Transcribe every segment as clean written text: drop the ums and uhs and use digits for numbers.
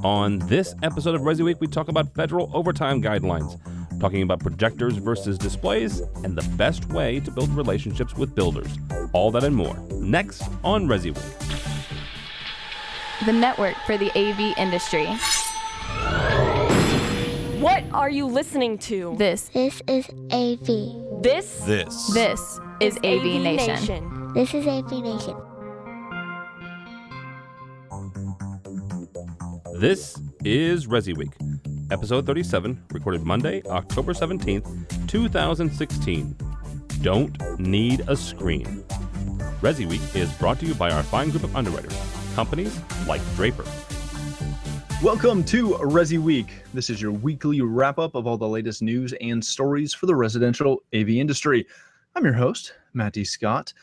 On this episode of ResiWeek, we talk about federal overtime guidelines, talking about projectors versus displays, and the best way to build relationships with builders. All that and more, next on ResiWeek. The network for the AV industry. What are you listening to? This is AV. This is AVNation. This is AVNation. This is ResiWeek, episode 37, recorded Monday, October 17th, 2016. Don't need a screen. ResiWeek is brought to you by our fine group of underwriters, companies like Draper. Welcome to ResiWeek. This is your weekly wrap-up of all the latest news and stories for the residential AV industry. I'm your host, Matt D. Scott,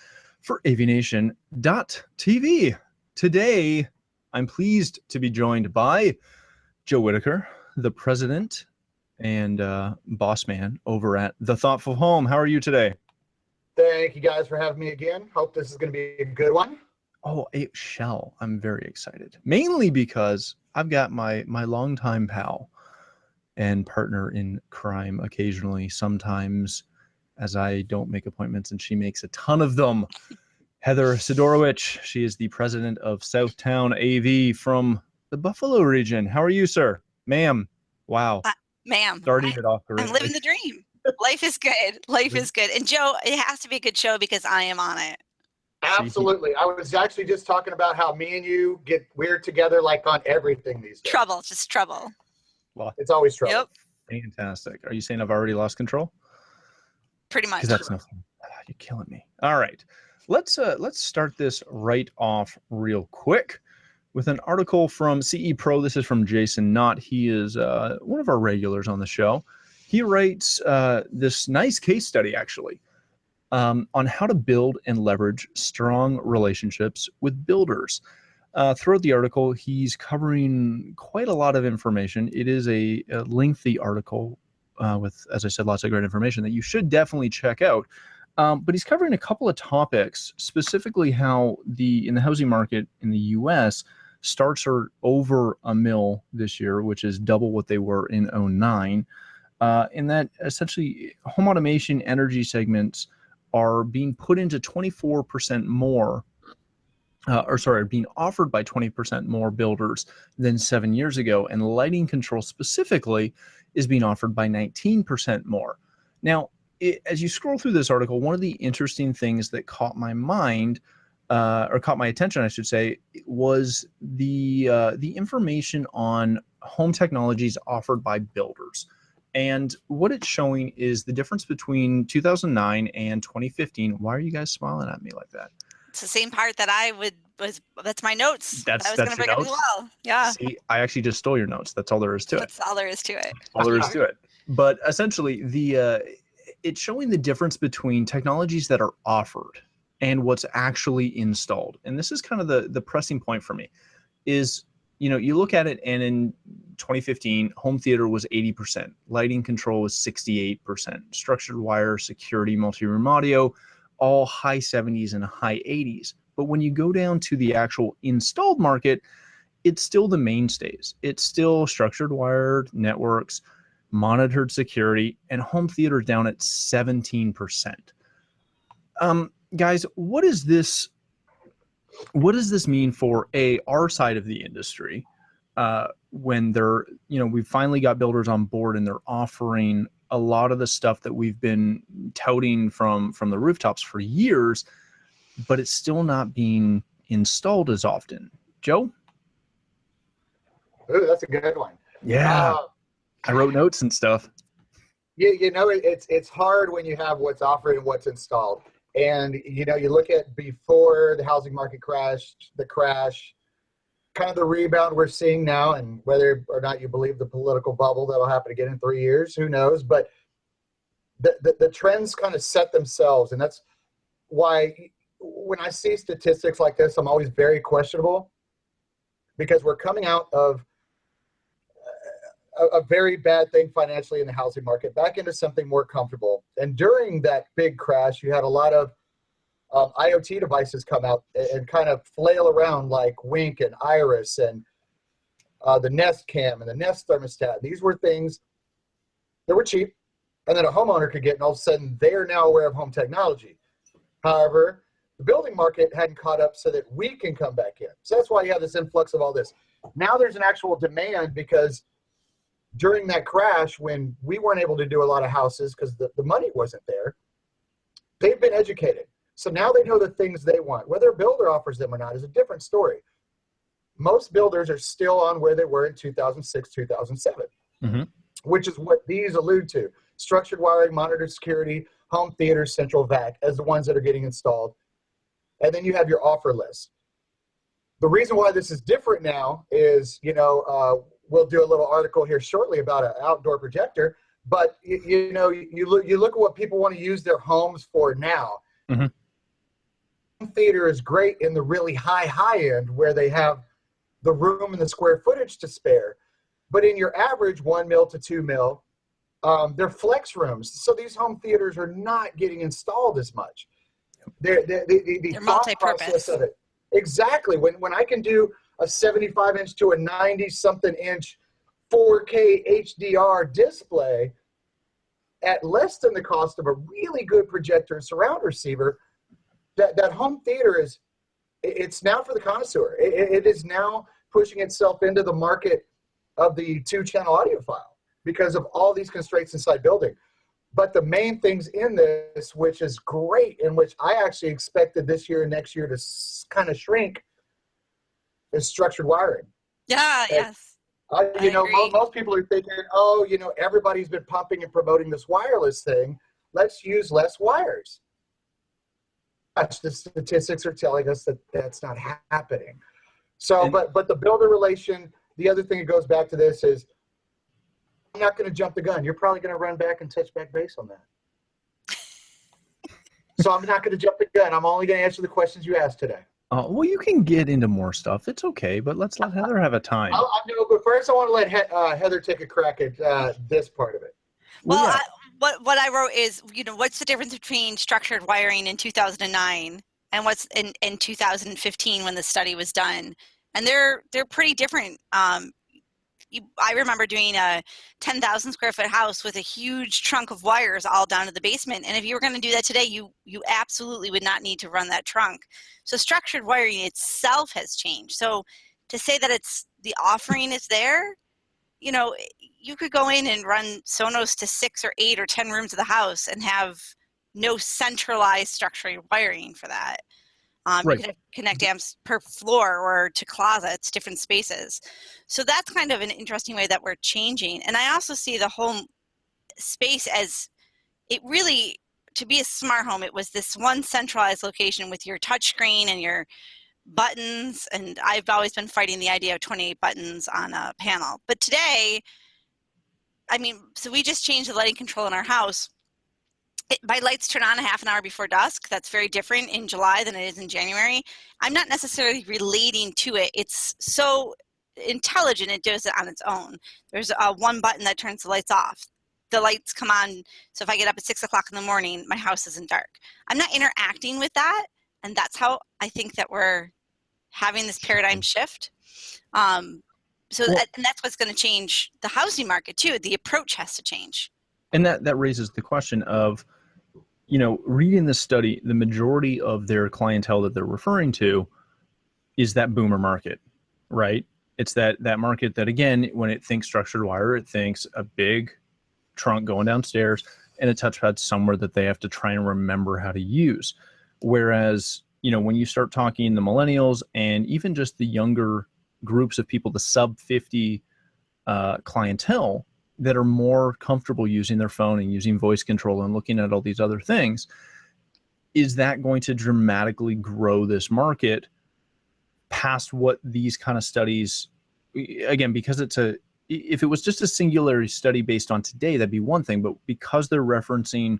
for AVNation.tv. Today, I'm pleased to be joined by Joe Whitaker, the president and boss man over at The Thoughtful Home. How are you today? Thank you guys for having me again. Hope this is going to be a good one. Oh, it shall. I'm very excited. Mainly because I've got my longtime pal and partner in crime occasionally, sometimes, as I don't make appointments and she makes a ton of them. Heather Sidorowicz. She is the president of Southtown AV from the Buffalo region. How are you, sir? Ma'am. Wow. Ma'am. Starting it off. I'm living the dream. Life is good. Life is good. And Joe, it has to be a good show because I am on it. Absolutely. I was actually just talking about how me and you get weird together like on everything these days. Trouble. Just trouble. Well, it's always trouble. Yep. Fantastic. Are you saying I've already lost control? Pretty much. Because that's nothing. You're killing me. All right. Let's start this right off real quick with an article from CE Pro. This is from Jason Knott. He is one of our regulars on the show. He writes this nice case study, actually, on how to build and leverage strong relationships with builders. Throughout the article, he's covering quite a lot of information. It is a lengthy article with, as I said, lots of great information that you should definitely check out. But he's covering a couple of topics, specifically how in the housing market in the U.S., starts are over $1 million this year, which is double what they were in 2009. And that essentially home automation energy segments are being put into 24% more, being offered by 20% more builders than 7 years ago. And lighting control specifically is being offered by 19% more. Now, as you scroll through this article, one of the interesting things that caught my mind, or caught my attention, I should say, was the information on home technologies offered by builders. And what it's showing is the difference between 2009 and 2015. Why are you guys smiling at me like that? It's the same part that that's my notes. That's I was going to bring up as well. Yeah. See, I actually just stole your notes. That's all there is to it. That's all there is to it. All there is to it. But essentially, it's showing the difference between technologies that are offered and what's actually installed. And this is kind of the pressing point for me is, you look at it, and in 2015, home theater was 80%, lighting control was 68%, structured wire, security, multi-room audio, all high 70s and high 80s. But when you go down to the actual installed market, it's still the mainstays. It's still structured wired networks, monitored security, and home theater down at 17%. Guys, what does this mean for our side of the industry when we've finally got builders on board and they're offering a lot of the stuff that we've been touting from the rooftops for years, but it's still not being installed as often? Joe? Ooh, that's a good one. Yeah. I wrote notes and stuff. Yeah, it's hard when you have what's offered and what's installed. And, you look at before the housing market crashed, the crash, kind of the rebound we're seeing now, and whether or not you believe the political bubble that'll happen again in 3 years, who knows? But the trends kind of set themselves. And that's why when I see statistics like this, I'm always very questionable, because we're coming out of a very bad thing financially in the housing market back into something more comfortable. And during that big crash, you had a lot of IoT devices come out and kind of flail around like Wink and Iris and the Nest Cam and the Nest thermostat. These were things that were cheap and that a homeowner could get, and all of a sudden they are now aware of home technology. However, the building market hadn't caught up so that we can come back in. So that's why you have this influx of all this. Now there's an actual demand because during that crash, when we weren't able to do a lot of houses because the money wasn't there, they've been educated. So now they know the things they want. Whether a builder offers them or not is a different story. Most builders are still on where they were in 2006, 2007, which is what these allude to. Structured wiring, monitored security, home theaters, central vac as the ones that are getting installed. And then you have your offer list. The reason why this is different now is, we'll do a little article here shortly about an outdoor projector, but you look at what people want to use their homes for now. Home theater is great in the really high end where they have the room and the square footage to spare. But in your average 1 mil to 2 mil, they're flex rooms. So these home theaters are not getting installed as much. They're thought process of it. Exactly. When I can do a 75-inch to a 90-something inch 4K HDR display at less than the cost of a really good projector and surround receiver, that home theater it's now for the connoisseur. It is now pushing itself into the market of the 2-channel audiophile because of all these constraints inside building. But the main things in this, which is great, and which I actually expected this year and next year to kind of shrink, is structured wiring. Yeah, yes. Most people are thinking, everybody's been pumping and promoting this wireless thing. Let's use less wires. The statistics are telling us that that's not happening. So, but the builder relation, the other thing that goes back to this is, I'm not going to jump the gun. You're probably going to run back and touch back base on that. So I'm not going to jump the gun. I'm only going to answer the questions you asked today. Well, you can get into more stuff. It's okay, but let's let Heather have a time. I know, but first I want to let Heather take a crack at this part of it. Well, yeah. What I wrote is, what's the difference between structured wiring in 2009 and what's in 2015 when the study was done? And they're pretty different. I remember doing a 10,000 square foot house with a huge trunk of wires all down to the basement. And if you were going to do that today, you absolutely would not need to run that trunk. So structured wiring itself has changed. So to say that the offering is there, you could go in and run Sonos to 6 or 8 or 10 rooms of the house and have no centralized structured wiring for that. Right. You could connect amps per floor or to closets, different spaces. So that's kind of an interesting way that we're changing. And I also see the home space as it really, to be a smart home, it was this one centralized location with your touch screen and your buttons. And I've always been fighting the idea of 28 buttons on a panel. But today, so we just changed the lighting control in our house. My lights turn on a half an hour before dusk. That's very different in July than it is in January. I'm not necessarily relating to it. It's so intelligent, it does it on its own. There's one button that turns the lights off. The lights come on, so if I get up at 6 o'clock in the morning, my house isn't dark. I'm not interacting with that, and that's how I think that we're having this paradigm shift. And that's what's going to change the housing market too. The approach has to change. And that raises the question of, reading the study, the majority of their clientele that they're referring to is that boomer market, right? It's that market that, again, when it thinks structured wire, it thinks a big trunk going downstairs and a touchpad somewhere that they have to try and remember how to use. Whereas, when you start talking the millennials and even just the younger groups of people, the sub 50 clientele, that are more comfortable using their phone and using voice control and looking at all these other things, is that going to dramatically grow this market past what these kind of studies, again, because if it was just a singularity study based on today, that'd be one thing, but because they're referencing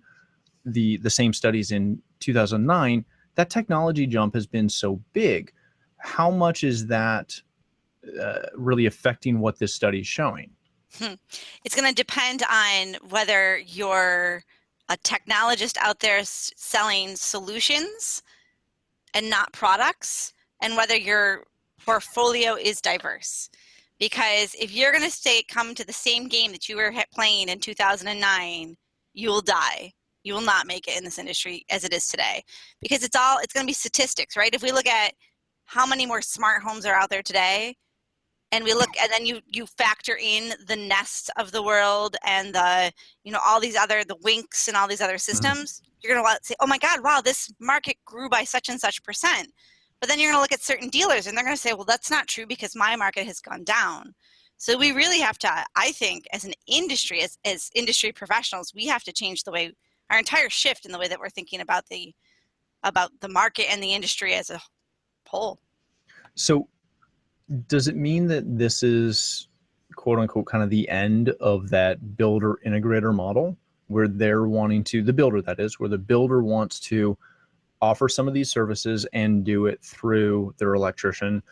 the same studies in 2009, that technology jump has been so big. How much is that really affecting what this study is showing? It's going to depend on whether you're a technologist out there selling solutions and not products, and whether your portfolio is diverse. Because if you're going to come to the same game that you were playing in 2009, you will die. You will not make it in this industry as it is today, because it's going to be statistics, right? If we look at how many more smart homes are out there today, and then you factor in the Nests of the world and all these other, the Winks and all these other systems, you're going to say, oh my God, wow, this market grew by such and such percent. But then you're going to look at certain dealers and they're going to say, well, that's not true because my market has gone down. So we really have to, I think, as an industry, as industry professionals, we have to change our entire shift in the way that we're thinking about the market and the industry as a whole. So does it mean that this is, quote unquote, kind of the end of that builder integrator model where they're wanting to, the builder that is, where the builder wants to offer some of these services and do it through their electrician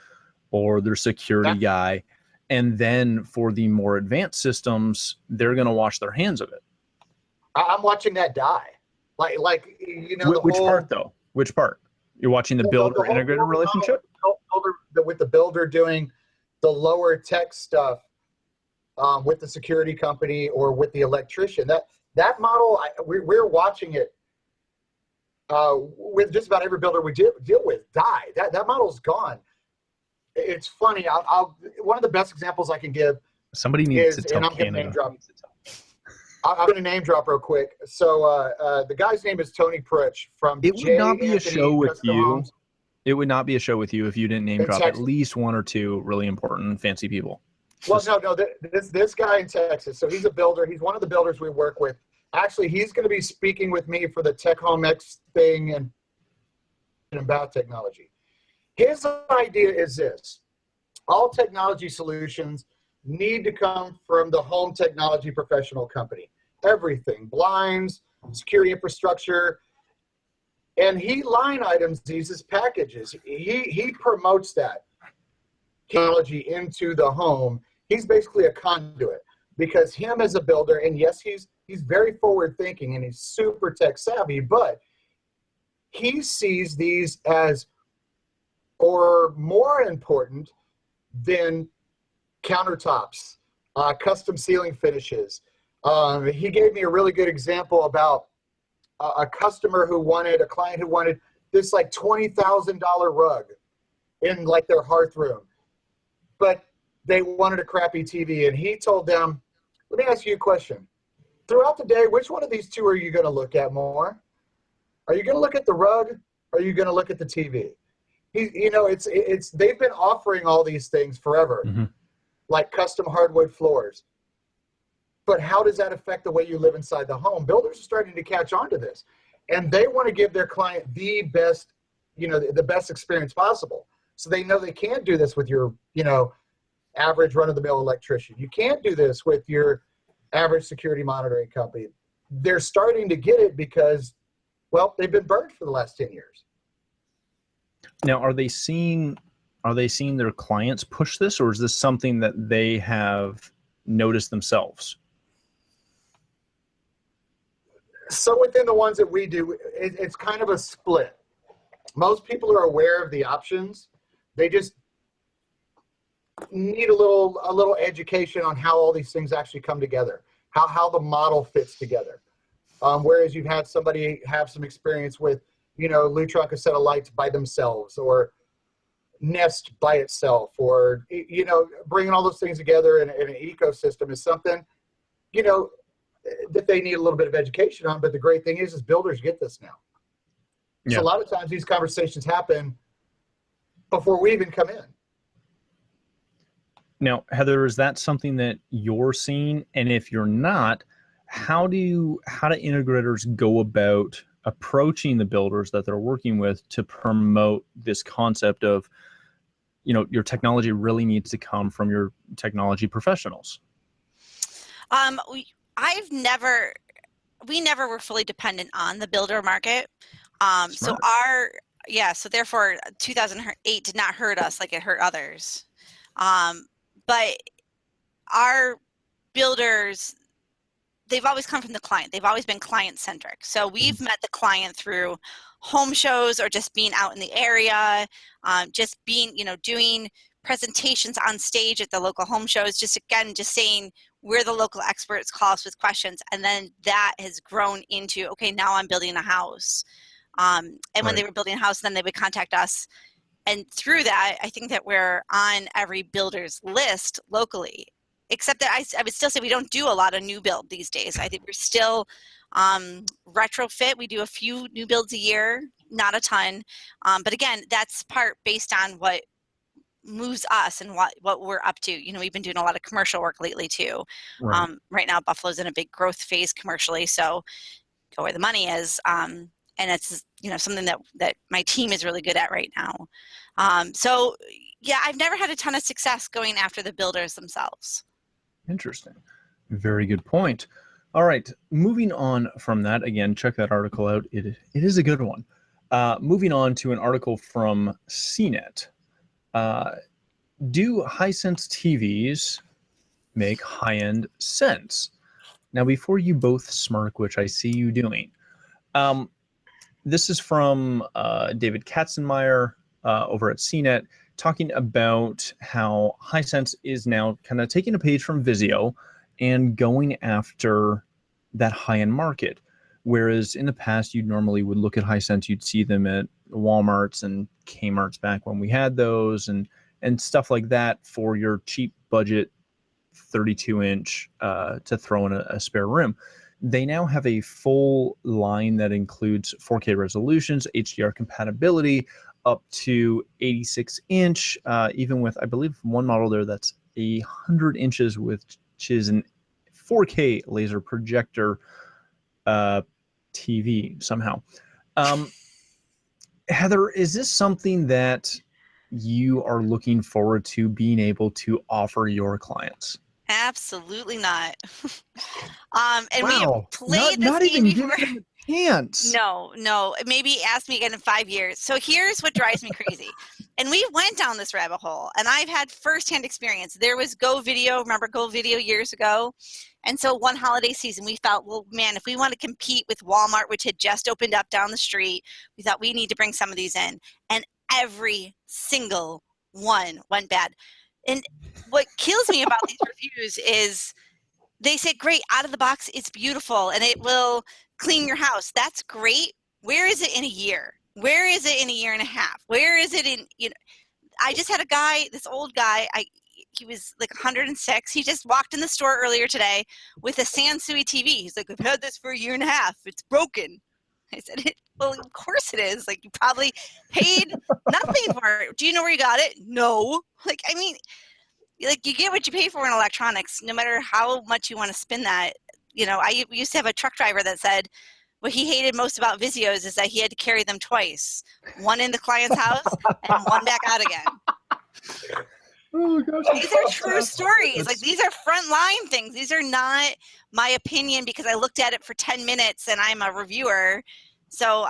or their security guy, and then for the more advanced systems, they're going to wash their hands of it? I'm watching that die. Which part though? Which part? You're watching the builder integrator relationship? With the builder doing the lower tech stuff with the security company or with the electrician. That model, we're watching it with just about every builder we deal with die. That model's gone. It's funny. One of the best examples I can give. Somebody needs to tell and I'm going to name drop. I'm going to name drop real quick. So the guy's name is Tony Pritch from. It would not be a show with you. It would not be a show with you if you didn't name drop at least one or two really important fancy people. Well, no. This guy in Texas. So he's a builder. He's one of the builders we work with. Actually, he's going to be speaking with me for the Tech Home X thing and about technology. His idea is this: all technology solutions need to come from the home technology professional company. Everything, blinds, security infrastructure, and he line items these as packages. He promotes that technology into the home. He's basically a conduit because him as a builder, and yes, he's very forward thinking and he's super tech savvy, but he sees these as or more important than countertops, custom ceiling finishes. He gave me a really good example about a client who wanted this like $20,000 rug in like their hearth room, but they wanted a crappy TV. And he told them, let me ask you a question. Throughout the day, which one of these two are you going to look at more? Are you going to look at the rug? Or are you going to look at the TV? They've been offering all these things forever, like custom hardwood floors. But how does that affect the way you live inside the home? Builders are starting to catch on to this, and they want to give their client the best, the best experience possible. So they know they can't do this with your, average run-of-the-mill electrician. You can't do this with your average security monitoring company. They're starting to get it because, well, they've been burned for the last 10 years. Now, are they seeing their clients push this, or is this something that they have noticed themselves? So within the ones that we do, it's kind of a split. Most people are aware of the options. They just need a little education on how all these things actually come together, how the model fits together. Whereas you've had somebody have some experience with, Lutron, a set of lights by themselves, or Nest by itself, or, bringing all those things together in an ecosystem is something, that they need a little bit of education on. But the great thing is builders get this now. Yeah. So a lot of times these conversations happen before we even come in. Now, Heather, is that something that you're seeing? And if you're not, how do integrators go about approaching the builders that they're working with to promote this concept of, your technology really needs to come from your technology professionals? We never were fully dependent on the builder market. So therefore 2008 did not hurt us like it hurt others. But our builders, they've always come from the client. They've always been client centric. So we've met the client through home shows or just being out in the area, just being, doing presentations on stage at the local home shows, just saying we're the local experts, call us with questions. And then that has grown into, okay, now I'm building a house. And when they were building a house, then they would contact us. And through that, I think that we're on every builder's list locally, except that I would still say we don't do a lot of new build these days. I think we're still retrofit. We do a few new builds a year, not a ton. But again, that's part based on what moves us and what we're up to. You know, we've been doing a lot of commercial work lately too. Right now, Buffalo's in a big growth phase commercially, so go where the money is. And it's, you know, something that my team is really good at right now. So yeah, I've never had a ton of success going after the builders themselves. Interesting. Very good point. All right, moving on from that, again, check that article out. It is a good one. Moving on to an article from CNET. Do Hisense TVs make high-end sense? Now, before you both smirk, which I see you doing, this is from David Katzenmeyer over at CNET, talking about how Hisense is now kind of taking a page from Vizio and going after that high-end market. Whereas in the past, you normally would look at Hisense, you'd see them at Walmarts and Kmart's back when we had those, and stuff like that for your cheap budget 32-inch to throw in a spare room. They now have a full line that includes 4K resolutions, HDR compatibility, up to 86-inch, even with, I believe, one model there that's 100 inches, which is an 4K laser projector TV somehow. Heather, is this something that you are looking forward to being able to offer your clients? Absolutely not. And wow. we have played this not game even before. giving them a chance. No. Maybe ask me again in 5 years. So here's what drives me crazy. And we went down this rabbit hole, and I've had firsthand experience. There was Go Video. Remember Go Video years ago? And so one holiday season, we felt, well, man, if we want to compete with Walmart, which had just opened up down the street, we thought we need to bring some of these in. And every single one went bad. And what kills me about these reviews is they say, great, out of the box, it's beautiful, and it will clean your house. That's great. Where is it in a year? Where is it in a year and a half? Where is it in, you know, I just had a guy, this old guy, he was like 106. He just walked in the store earlier today with a Sansui TV. He's like, I've had this for a year and a half. It's broken. I said, well, of course it is. Like, you probably paid nothing for it. Do you know where you got it? No. Like, I mean, like, you get what you pay for in electronics, no matter how much you want to spin that. You know, I used to have a truck driver that said what he hated most about Vizios is that he had to carry them twice. One in the client's house and one back out again. Oh, gosh, these are true stories. Like, these are frontline things. These are not my opinion because I looked at it for 10 minutes and I'm a reviewer. So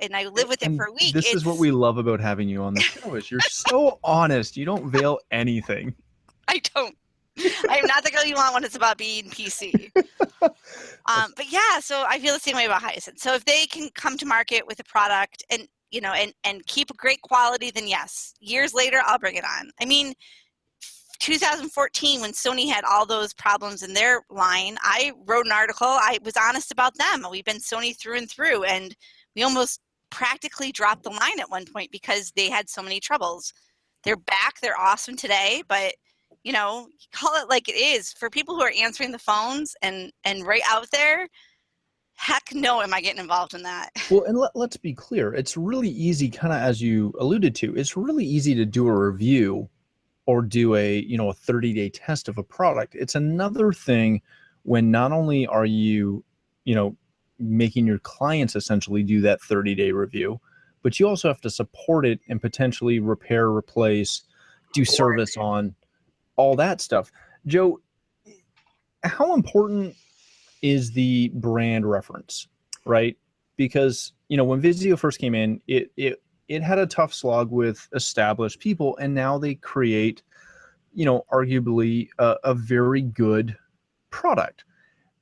and I live with it for a week. This is what we love about having you on the show is you're so honest. You don't veil anything. I don't. I'm not the girl you want when it's about being PC. But yeah, so I feel the same way about Hisense. So if they can come to market with a product and keep a great quality, then yes. Years later, I'll bring it on. I mean, 2014, when Sony had all those problems in their line, I wrote an article. I was honest about them. We've been Sony through and through, and we almost practically dropped the line at one point because they had so many troubles. They're back. They're awesome today, but call it like it is. For people who are answering the phones and right out there, heck no am I getting involved in that. Well, and let's be clear. It's really easy, kind of as you alluded to, it's really easy to do a review or do a 30-day test of a product. It's another thing when not only are you, making your clients essentially do that 30-day review, but you also have to support it and potentially repair, replace, do service on all that stuff. Joe, how important is the brand reference, right? Because, when Vizio first came in, it had a tough slog with established people, and now they create, arguably a very good product.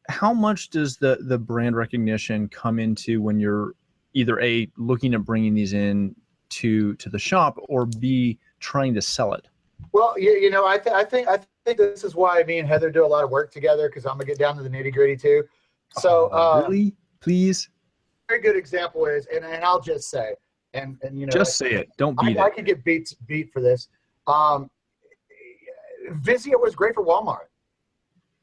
How much does the brand recognition come into when you're either A, looking at bringing these in to the shop, or B, trying to sell it? Well, I think this is why me and Heather do a lot of work together, because I'm gonna get down to the nitty gritty too. So really, please, very good example is, and I'll just say, and just say it. Don't beat I it. could get beat for this. Vizio was great for Walmart.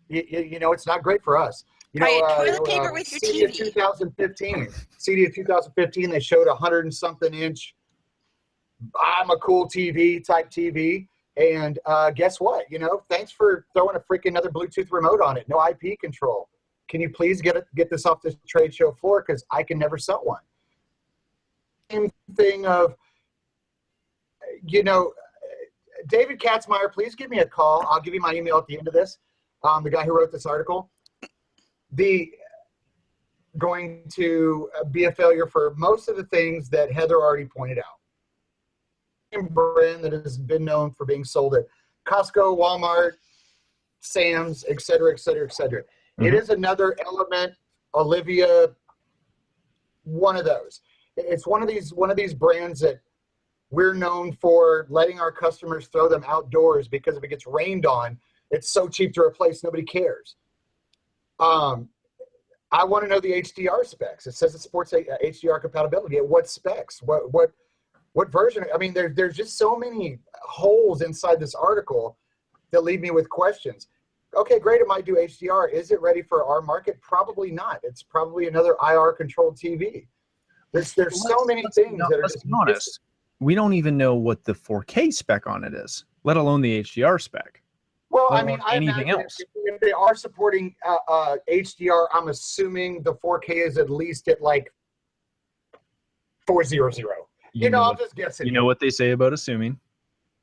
It's not great for us. Toilet paper with your CD TV. of 2015. CD of 2015, they showed 100 and something inch. I'm a cool TV type TV. And guess what? Thanks for throwing a freaking another Bluetooth remote on it. No IP control. Can you please get this off this trade show floor? Because I can never sell one. Same thing of, David Katzmeyer, please give me a call. I'll give you my email at the end of this. The guy who wrote this article. Going to be a failure for most of the things that Heather already pointed out. Brand that has been known for being sold at Costco, Walmart, Sam's, et cetera, et cetera, et cetera. It is another Element, Olivia, one of those. It's one of these brands that we're known for letting our customers throw them outdoors, because if it gets rained on, it's so cheap to replace, nobody cares. I want to know the HDR specs. It says it supports HDR compatibility. At what specs? What version? I mean, there's just so many holes inside this article that leave me with questions. Okay, great, it might do HDR. Is it ready for our market? Probably not. It's probably another IR-controlled TV. There's so many things that are let's just be honest. We don't even know what the 4K spec on it is, let alone the HDR spec. Well, or I mean, I anything imagine else. if they are supporting HDR, I'm assuming the 4K is at least at like 400. I'm just guessing. You know what they say about assuming.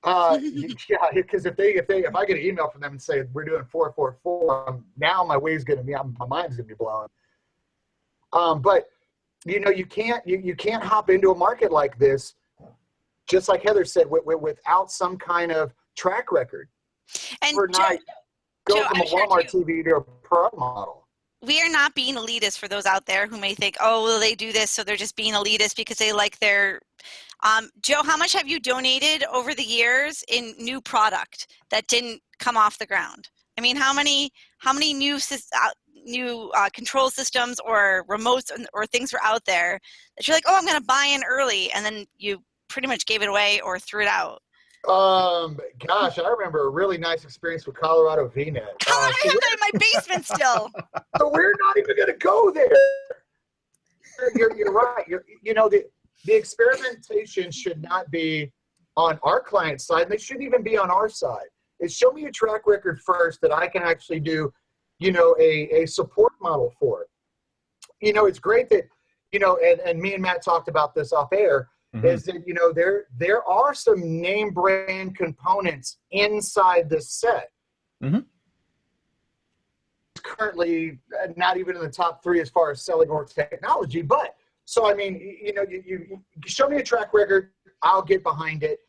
Yeah, because if I get an email from them and say we're doing 444, now my mind's gonna be blown. But you can't hop into a market like this, just like Heather said, without some kind of track record. And Overnight, go Joe, from I'm a sure Walmart TV to a Pro model. we are not being elitist for those out there who may think, oh, well, they do this, so they're just being elitist because they like their. Joe, how much have you donated over the years in new product that didn't come off the ground? I mean, how many new control systems or remotes or things were out there that you're like, oh, I'm going to buy in early, and then you pretty much gave it away or threw it out? Gosh, I remember a really nice experience with Colorado VNet. I have that in my basement still. So we're not even going to go there. You're right. The experimentation should not be on our client side, and they shouldn't even be on our side. It's show me a track record first that I can actually do, a support model for it. It's great that, and me and Matt talked about this off air, is that, there are some name brand components inside this set. Currently not even in the top 3 as far as selling or technology, but so I mean, you show me a track record, I'll get behind it.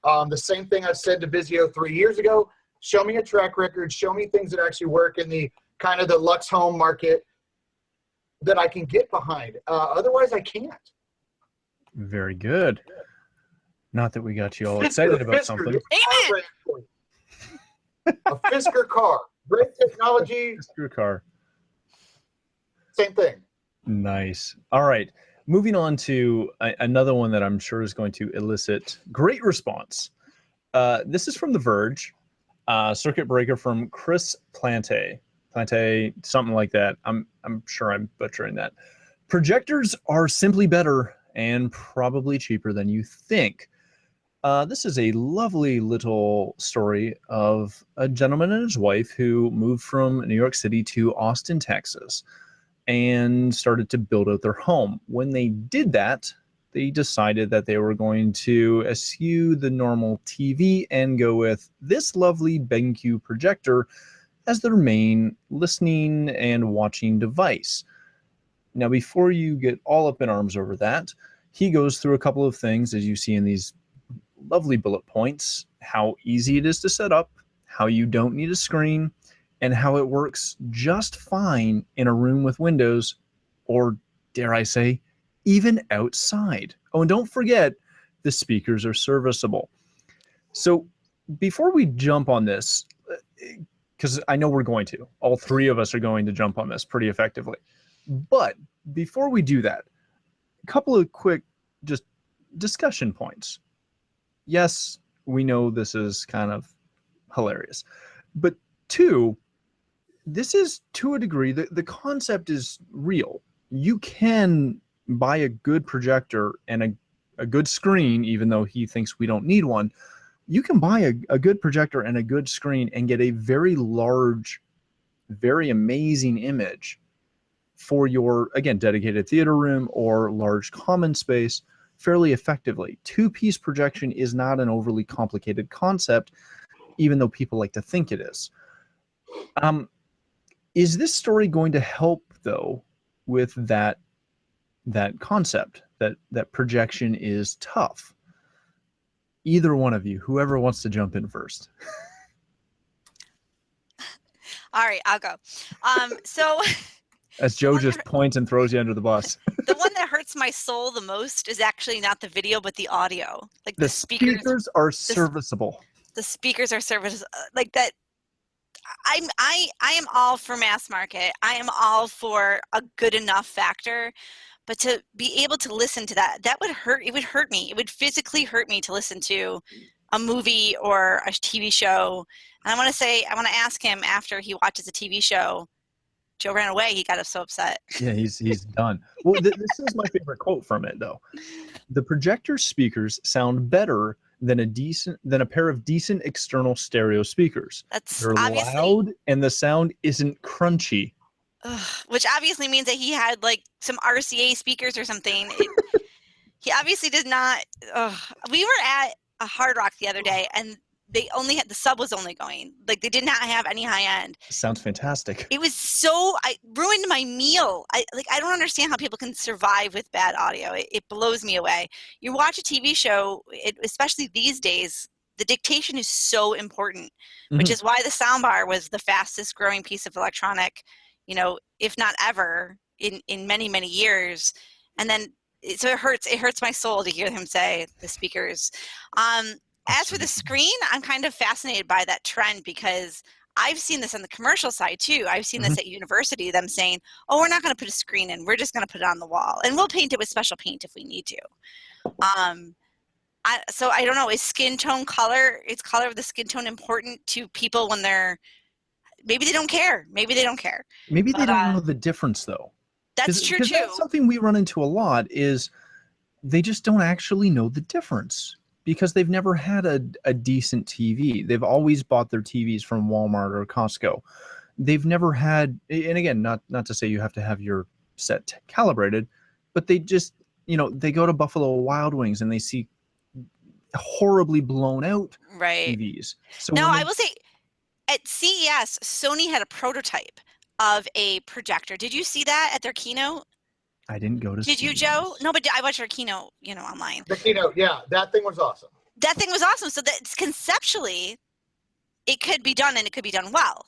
The same thing I said to Vizio 3 years ago. Show me a track record, show me things that actually work in the kind of the Lux home market that I can get behind. Otherwise I can't. Very good. Not that we got you all excited about something. A Fisker car. Great technology. Fisker car. Same thing. Nice. All right. Moving on to another one that I'm sure is going to elicit great response. This is from The Verge. Circuit breaker from Chris Plante, something like that. I'm sure I'm butchering that. Projectors are simply better and probably cheaper than you think. This is a lovely little story of a gentleman and his wife who moved from New York City to Austin, Texas, and started to build out their home. When they did that, they decided that they were going to eschew the normal TV and go with this lovely BenQ projector as their main listening and watching device. Now, before you get all up in arms over that, he goes through a couple of things, as you see in these lovely bullet points: how easy it is to set up, how you don't need a screen, and how it works just fine in a room with windows, or dare I say, even outside. Oh, and don't forget, the speakers are serviceable. So before we jump on this, because I know we're going to, all three of us are going to jump on this pretty effectively. But before we do that, a couple of quick just discussion points. Yes, we know this is kind of hilarious, but two, this is to a degree, the concept is real. You can buy a good projector and a good screen, even though he thinks we don't need one. You can buy a good projector and a good screen and get a very large, very amazing image for your, again, dedicated theater room or large common space fairly effectively. Two-piece projection is not an overly complicated concept, even though people like to think it is. Is this story going to help, though, with that concept, that projection is tough? Either one of you, whoever wants to jump in first. All right, I'll go. So As Joe just points and throws you under the bus. the one that hurts my soul the most is actually not the video, but the audio. Like The speakers are serviceable. The speakers are serviceable. Like that. I am all for mass market. I am all for a good enough factor. But to be able to listen to that would hurt. It would hurt me. It would physically hurt me to listen to a movie or a TV show. And I want to ask him after he watches a TV show. Joe ran away. He got so upset. Yeah, he's done. Well, this is my favorite quote from it, though. The projector speakers sound better than a pair of decent external stereo speakers. They're loud and the sound isn't crunchy. Which obviously means that he had like some RCA speakers or something. He obviously did not. We were at a Hard Rock the other day, and they only had the sub was only going. Like they did not have any high end. Sounds fantastic. It was I ruined my meal. I don't understand how people can survive with bad audio. It blows me away. You watch a TV show, especially these days, the dictation is so important, which is why the soundbar was the fastest growing piece of electronic, if not ever in many, many years. And then, so it hurts my soul to hear him say the speakers. As for the screen, I'm kind of fascinated by that trend because I've seen this on the commercial side too. I've seen this at university, them saying, oh, we're not going to put a screen in. We're just going to put it on the wall. And we'll paint it with special paint if we need to. So I don't know, is skin tone color of the skin tone important to people when maybe they don't care. Maybe they don't know the difference, though. That's true too. That's something we run into a lot is they just don't actually know the difference. Because they've never had a decent TV. They've always bought their TVs from Walmart or Costco. They've never had, and again, not to say you have to have your set calibrated, but they just, they go to Buffalo Wild Wings and they see horribly blown out TVs. So now, I will say, at CES, Sony had a prototype of a projector. Did you see that at their keynote? I didn't go to. Did you, Joe? No, but I watched her keynote, online. The keynote, yeah, that thing was awesome. So that conceptually, it could be done and it could be done well,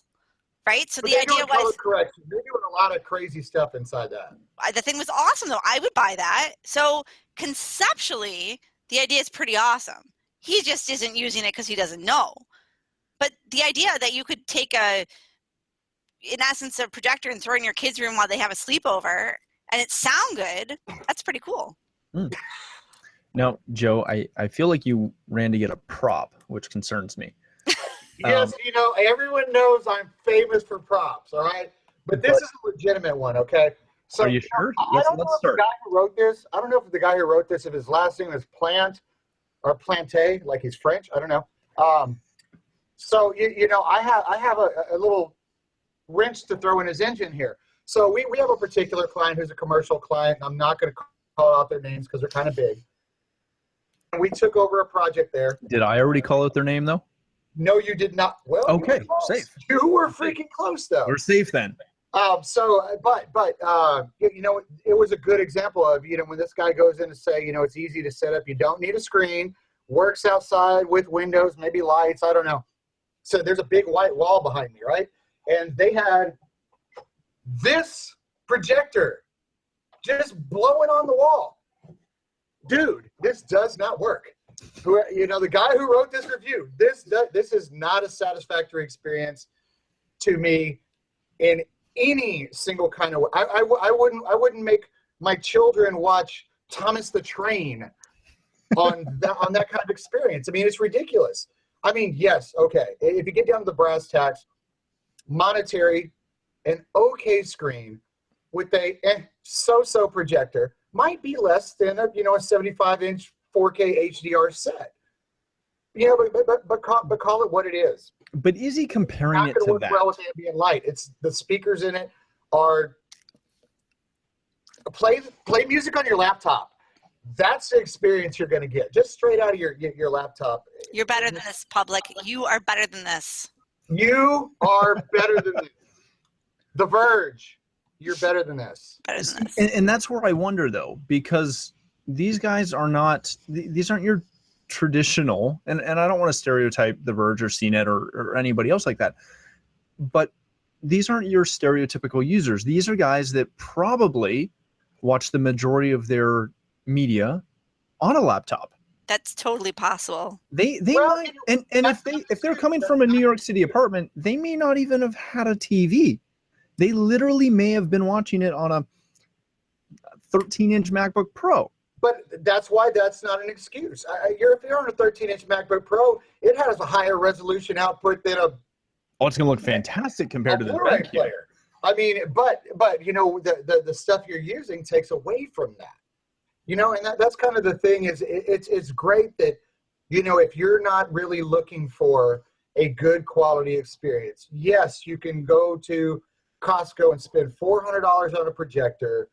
right? So the idea was correction. They're doing a lot of crazy stuff inside that. The thing was awesome, though. I would buy that. So conceptually, the idea is pretty awesome. He just isn't using it because he doesn't know. But the idea that you could take in essence, a projector and throw it in your kids' room while they have a sleepover. And it sound good. That's pretty cool. Now, Joe, I feel like you ran to get a prop, which concerns me. Yes, everyone knows I'm famous for props, all right? But this is a legitimate one, okay? So are you sure? Let's start. The guy who wrote this, I don't know if the guy who wrote this, if his last name is Plant or Planté, like he's French. I don't know. So, I have a little wrench to throw in his engine here. So we have a particular client who's a commercial client. I'm not going to call out their names because they're kind of big. And we took over a project there. Did I already call out their name, though? No, you did not. Well, okay, safe. You were freaking close, though. We're safe then. But it was a good example of, when this guy goes in to say, it's easy to set up. You don't need a screen. Works outside with windows, maybe lights. I don't know. So there's a big white wall behind me, right? And they had this projector just blowing on the wall. Dude, this does not work. The guy who wrote this review, this is not a satisfactory experience to me in any single kind of way. I wouldn't make my children watch Thomas the Train on that kind of experience. I mean, it's ridiculous. I mean, yes, okay. If you get down to the brass tacks, monetary, an okay screen with a so-so projector might be less than a 75-inch 4K HDR set. But call it what it is. But is he comparing it to that? Well with ambient light. It's the speakers in it are play music on your laptop. That's the experience you're going to get just straight out of your laptop. You're better than this, public. You are better than this. You are better than this. The Verge. You're better than this. Better than this. And that's where I wonder, though, because these guys are not – these aren't your traditional – and I don't want to stereotype The Verge or CNET or anybody else like that, but these aren't your stereotypical users. These are guys that probably watch the majority of their media on a laptop. That's totally possible. They might – and if they're coming from a New York City apartment, they may not even have had a TV. They literally may have been watching it on a 13-inch MacBook Pro. But that's why that's not an excuse. If you're on a 13-inch MacBook Pro, it has a higher resolution output than a it's going to look fantastic compared to the Blu-ray player. I mean, but the stuff you're using takes away from that. And that's kind of the thing is it's great that, if you're not really looking for a good quality experience, yes, you can go to Costco and spend $400 on a projector,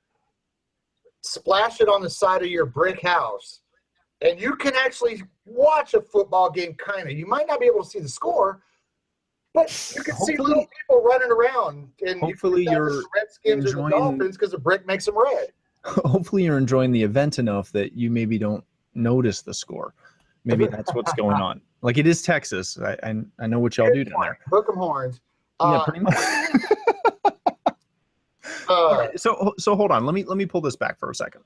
splash it on the side of your brick house, and you can actually watch a football game kind of. You might not be able to see the score, but you can see little people running around. And hopefully you're Redskins or the Dolphins because the brick makes them red. Hopefully you're enjoying the event enough that you maybe don't notice the score. Maybe that's what's going on. Like, it is Texas. I know what y'all do down there. Hook 'em horns. Yeah, pretty much. All right, so hold on. Let me pull this back for a second.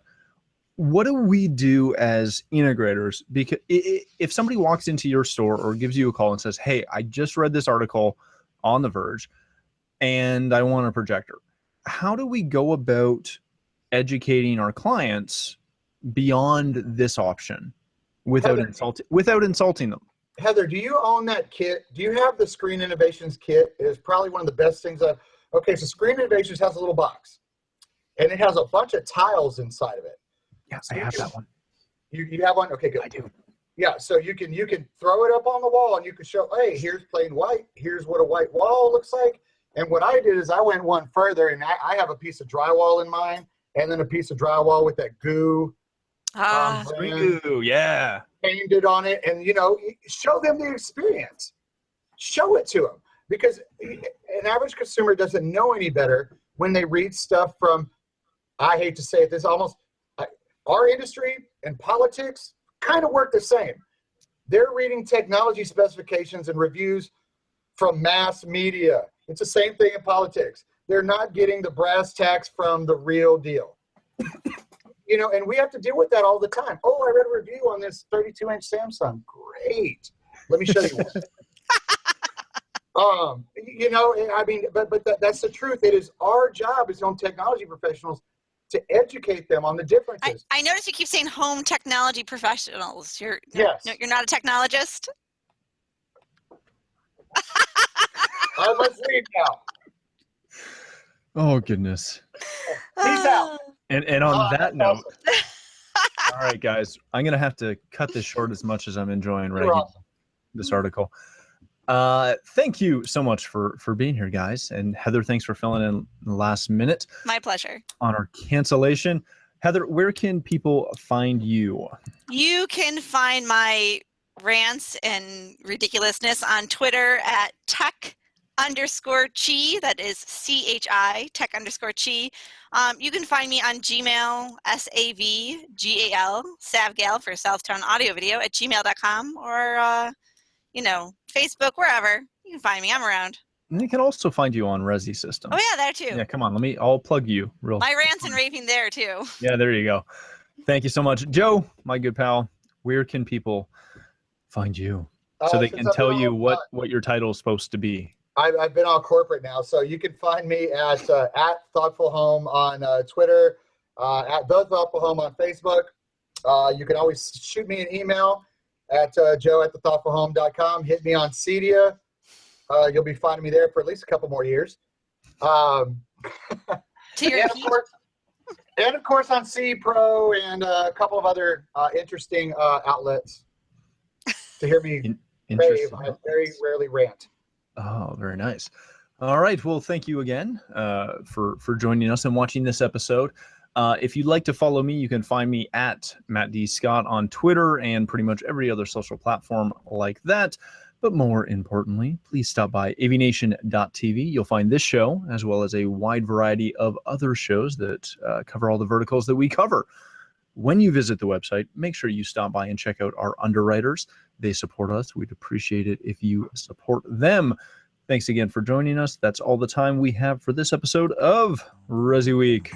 What do we do as integrators? Because if somebody walks into your store or gives you a call and says, "Hey, I just read this article on The Verge, and I want a projector," how do we go about educating our clients beyond this option without insulting them? Heather, do you own that kit? Do you have the Screen Innovations kit? It is probably one of the best things okay, so Screen Innovations has a little box, and it has a bunch of tiles inside of it. Yeah, I have that one. You have one? Okay, good. I do. Yeah, so you can throw it up on the wall, and you can show, hey, here's plain white. Here's what a white wall looks like. And what I did is I went one further, and I have a piece of drywall in mine, and then a piece of drywall with that goo. Goo, yeah. Painted on it, and show them the experience. Show it to them, because an average consumer doesn't know any better when they read stuff from, I hate to say it, this almost our industry and politics kind of work the same. They're reading technology specifications and reviews from mass media. It's the same thing in politics. They're not getting the brass tacks from the real deal. And we have to deal with that all the time. Oh, I read a review on this 32-inch Samsung. Great. Let me show you one. But that's the truth. It is our job as home technology professionals to educate them on the differences. I notice you keep saying home technology professionals. Yes. You're not a technologist? I must leave now. Oh, goodness. Peace out. And on that note, all right, guys, I'm going to have to cut this short as much as I'm enjoying writing this article. Thank you so much for being here, guys. And Heather, thanks for filling in the last minute. My pleasure. On our cancellation. Heather, where can people find you? You can find my rants and ridiculousness on Twitter at tech_chi. That is CHI, tech_chi. You can find me on Gmail, SAVGAL, Savgal for Southtown Audio Video at gmail.com, or Facebook, wherever. You can find me. I'm around. And they can also find you on Resi Systems. Oh, yeah, there too. Yeah, come on. I'll plug you real. My rants and raving there too. Yeah, there you go. Thank you so much. Joe, my good pal, where can people find you so they Since can I've tell been you on- what your title is supposed to be? I've been all corporate now, so you can find me at Thoughtful Home on Twitter, at The Thoughtful Home on Facebook. You can always shoot me an email at joe@thethoughtfulhome.com. Hit me on Cedia. You'll be finding me there for at least a couple more years. To your and of course on C Pro and a couple of other interesting outlets to hear me rave. Interesting. I very rarely rant. Oh, very nice. All right. Well, thank you again for joining us and watching this episode. If you'd like to follow me, you can find me at Matt D. Scott on Twitter and pretty much every other social platform like that. But more importantly, please stop by AVNation.tv. You'll find this show as well as a wide variety of other shows that cover all the verticals that we cover. When you visit the website, make sure you stop by and check out our underwriters. They support us. We'd appreciate it if you support them. Thanks again for joining us. That's all the time we have for this episode of ResiWeek.